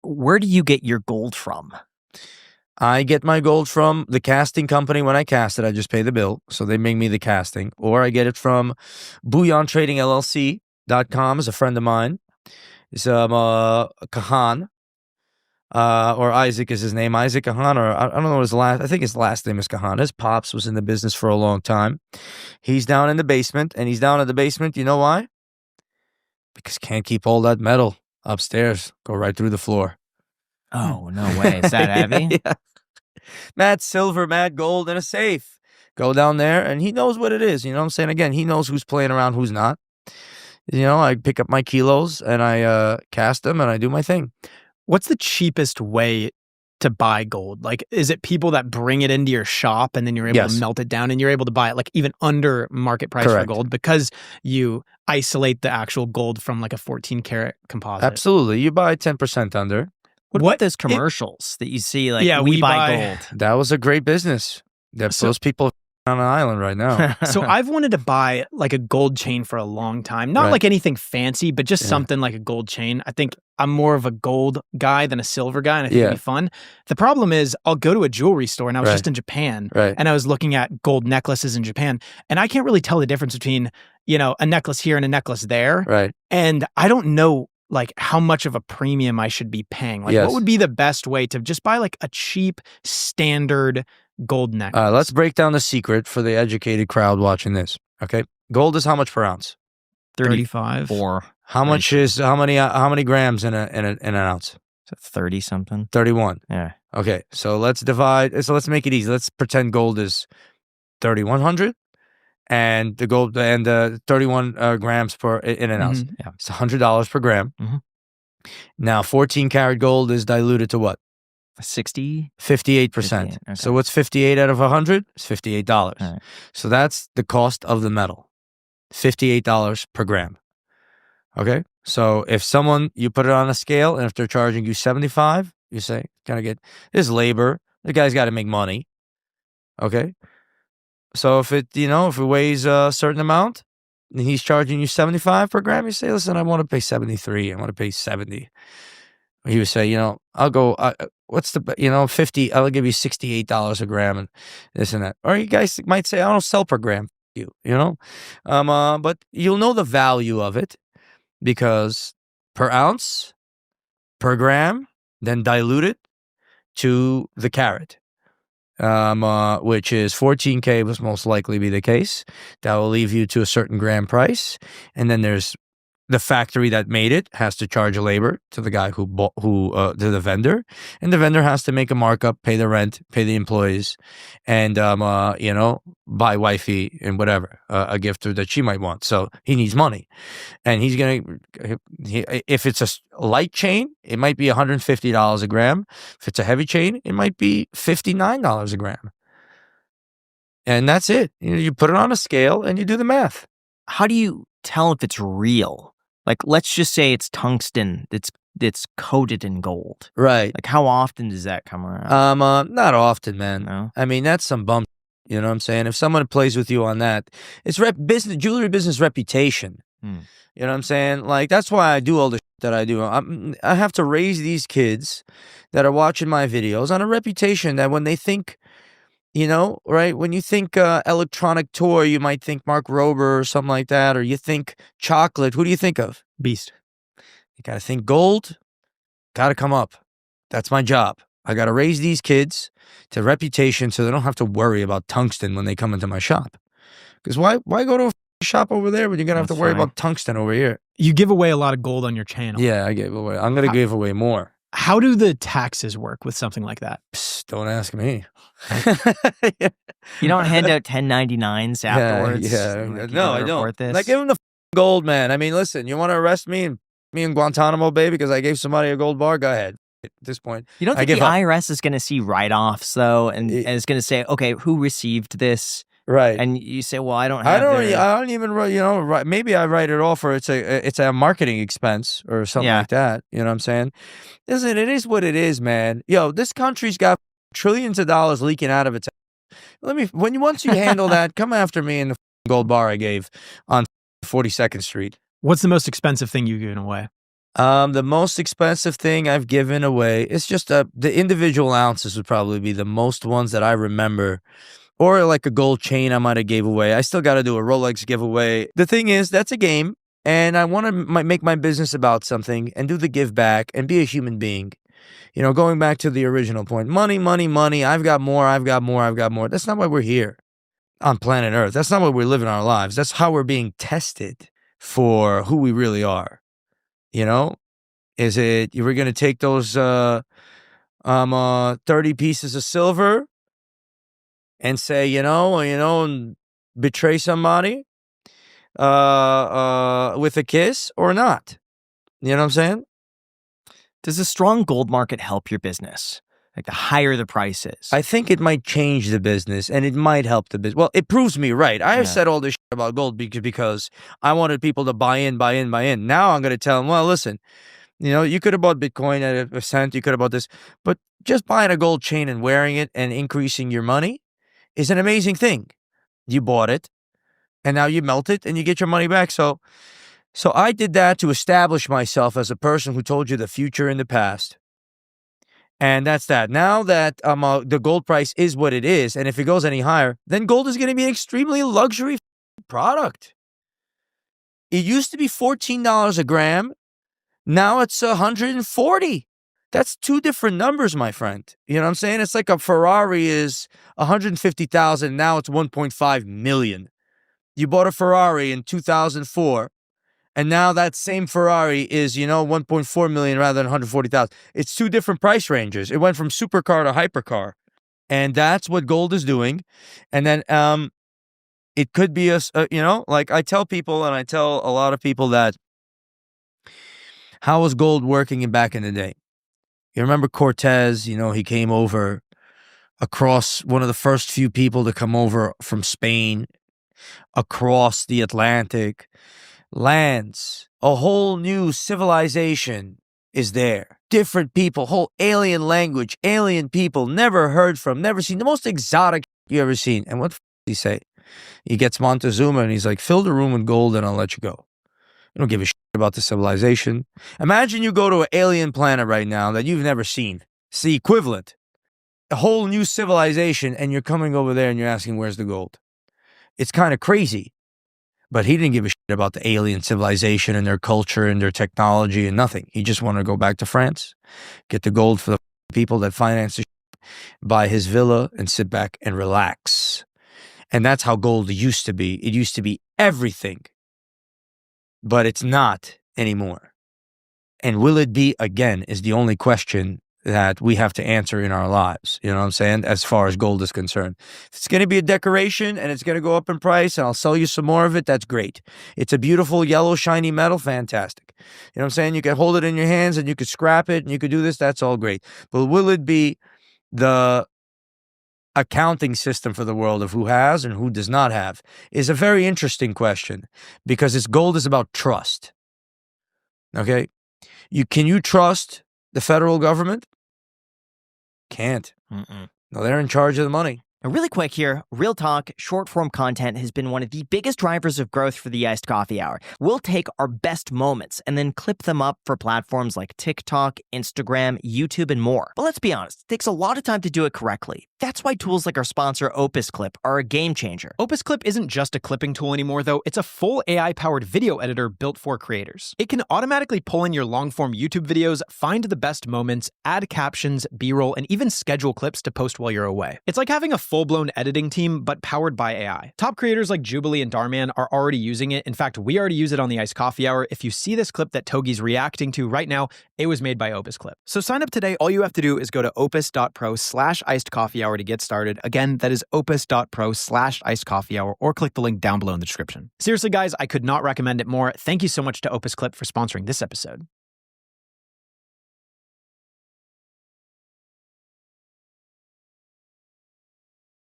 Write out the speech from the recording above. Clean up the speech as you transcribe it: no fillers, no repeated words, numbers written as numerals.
where do you get your gold from? I get my gold from the casting company. When I cast it, I just pay the bill. So they make me the casting. Or I get it from BullionTradingLLC.com is a friend of mine. It's Kahan. Or Isaac is his name. Isaac Kahan, or I don't know his last. I think his last name is Kahan. His pops was in the business for a long time. He's down in the basement, and he's down in the basement. You know why? Because can't keep all that metal upstairs. Go right through the floor. Oh, no way. Is that heavy? Yeah. Mad silver, mad gold in a safe. Go down there, and he knows what it is. You know what I'm saying? Again, he knows who's playing around, who's not. You know, I pick up my kilos, and I cast them, and I do my thing. What's the cheapest way to buy gold? Like, is it people that bring it into your shop, and then you're able to melt it down, and you're able to buy it, like, even under market price for gold because you isolate the actual gold from, like, a 14-karat composite? Absolutely. You buy 10% under. What about those commercials that you see, like, we buy gold? That was a great business. Those people on an island right now. So I've wanted to buy, like, a gold chain for a long time. Not like anything fancy, but just something like a gold chain. I think I'm more of a gold guy than a silver guy, and I think it'd be fun. The problem is I'll go to a jewelry store, and I was just in Japan, and I was looking at gold necklaces in Japan, and I can't really tell the difference between, you know, a necklace here and a necklace there. And I don't know, like, how much of a premium I should be paying. Like, what would be the best way to just buy, like, a cheap, standard gold necklace? Let's break down the secret for the educated crowd watching this. Okay, gold is how much per ounce? 35. Or how much is how many grams in an ounce? 30 something. 31. Yeah. Okay, so let's divide. So let's make it easy. Let's pretend gold is 3,100, and the gold and 31 grams per in an ounce. It's $100 per gram. Now 14-karat gold is diluted to what? 60? 58%. Okay. So what's 58 out of 100? It's $58. Right. So that's the cost of the metal. $58 per gram. Okay? So if you put it on a scale, and if they're charging you 75, you say, can I get this labor? The guy's got to make money. Okay? So if it weighs a certain amount, and he's charging you 75 per gram, you say, listen, I want to pay 73. I want to pay 70. He would say, I'll go, what's the, 50, I'll give you $68 a gram and this and that. Or you guys might say, I don't sell per gram, but you'll know the value of it because per ounce, per gram, then dilute it to the carat, which is 14K was most likely be the case. That will leave you to a certain gram price. And then there's the factory that made it has to charge a labor to the guy to the vendor, and the vendor has to make a markup, pay the rent, pay the employees, and buy wifey and whatever a gift that she might want. So he needs money, and if it's a light chain, it might be $150 a gram. If it's a heavy chain, it might be $59 a gram, and that's it. You put it on a scale and you do the math. How do you tell if it's real? Like, let's just say it's tungsten that's coated in gold. Right. Like, how often does that come around? Not often, man. No? I mean, that's some bum. You know what I'm saying? If someone plays with you on that, it's jewelry business reputation. You know what I'm saying? Like, that's why I do all the that I do. I have to raise these kids that are watching my videos on a reputation that when they think, right? When you think electronic toy, you might think Mark Rober or something like that, or you think chocolate. Who do you think of? Beast. You got to think gold. Got to come up. That's my job. I got to raise these kids to reputation so they don't have to worry about tungsten when they come into my shop. Because why go to a shop over there when you're going to have to worry about tungsten over here? You give away a lot of gold on your channel. Yeah, I give away. I'm going to give away more. How do the taxes work with something like that? Psst, don't ask me. You don't hand out 1099s afterwards? Yeah. No, I don't. Like, give them the gold, man. I mean, listen, you want to arrest me in Guantanamo Bay because I gave somebody a gold bar? Go ahead. At this point, you don't think the IRS is going to see write-offs though, and it's going to say, okay, who received this? Right. And you say, well, I don't have I don't even write, maybe I write it off or it's a marketing expense or something like that. You know what I'm saying? Listen, it is what it is, man. Yo, this country's got trillions of dollars leaking out of its. Once you handle that, come after me in the gold bar I gave on 42nd Street. What's the most expensive thing you've given away? The most expensive thing I've given away, it's just the individual ounces would probably be the most ones that I remember. Or like a gold chain I might have gave away. I still got to do a Rolex giveaway. The thing is, that's a game, and I want to make my business about something and do the give back and be a human being. You know, going back to the original point, money, money, money. I've got more, I've got more, I've got more. That's not why we're here on planet Earth. That's not why we're living our lives. That's how we're being tested for who we really are. You know, is it you were going to take those 30 pieces of silver and say, and betray somebody with a kiss or not? You know what I'm saying? Does a strong gold market help your business? Like the higher the price is? I think it might change the business and it might help the business. Well, it proves me right. I have said all this shit about gold because I wanted people to buy in. Now I'm going to tell them, well, listen, you could have bought Bitcoin at a cent. You could have bought this. But just buying a gold chain and wearing it and increasing your money is an amazing thing. You bought it, and now you melt it, and you get your money back. So I did that to establish myself as a person who told you the future and the past. And that's that. Now that the gold price is what it is, and if it goes any higher, then gold is going to be an extremely luxury product. It used to be $14 a gram. Now it's $140. That's two different numbers, my friend. You know what I'm saying? It's like a Ferrari is $150,000. Now it's $1.5 million. You bought a Ferrari in 2004, and now that same Ferrari is, $1.4 million rather than $140,000. It's two different price ranges. It went from supercar to hypercar, and that's what gold is doing. And then it could be like I tell people, and I tell a lot of people that how was gold working back in the day? You remember Cortez, he came over across, one of the first few people to come over from Spain, across the Atlantic, lands, a whole new civilization is there. Different people, whole alien language, alien people, never heard from, never seen, the most exotic you ever seen. And what the he say? He gets Montezuma and he's like, fill the room with gold and I'll let you go. You don't give a shit about the civilization. Imagine you go to an alien planet right now that you've never seen. It's the equivalent. A whole new civilization, and you're coming over there and you're asking, where's the gold? It's kind of crazy. But he didn't give a shit about the alien civilization and their culture and their technology and nothing. He just wanted to go back to France, get the gold for the people that finance the shit, buy his villa, and sit back and relax. And that's how gold used to be. It used to be everything. But it's not anymore. And will it be again is the only question that we have to answer in our lives. You know what I'm saying? As far as gold is concerned. If it's going to be a decoration and it's going to go up in price and I'll sell you some more of it, that's great. It's a beautiful yellow shiny metal, fantastic. You know what I'm saying? You can hold it in your hands and you could scrap it and you could do this, that's all great. But will it be the accounting system for the world of who has and who does not have is a very interesting question, because gold is about trust. Okay? Can you trust the federal government? Can't. No, they're in charge of the money. Now, really quick here, real talk, short-form content has been one of the biggest drivers of growth for the Iced Coffee Hour. We'll take our best moments and then clip them up for platforms like TikTok, Instagram, YouTube, and more. But let's be honest, it takes a lot of time to do it correctly. That's why tools like our sponsor, Opus Clip, are a game changer. Opus Clip isn't just a clipping tool anymore, though. It's a full AI-powered video editor built for creators. It can automatically pull in your long-form YouTube videos, find the best moments, add captions, B-roll, and even schedule clips to post while you're away. It's like having a full-blown editing team, but powered by AI. Top creators like Jubilee and Darman are already using it. In fact, we already use it on the Iced Coffee Hour. If you see this clip that Togi's reacting to right now, it was made by Opus Clip. So sign up today. All you have to do is go to opus.pro/icedcoffeehour to get started. Again, that is opus.pro/icedcoffeehour, or click the link down below in the description. Seriously, guys, I could not recommend it more. Thank you so much to Opus Clip for sponsoring this episode.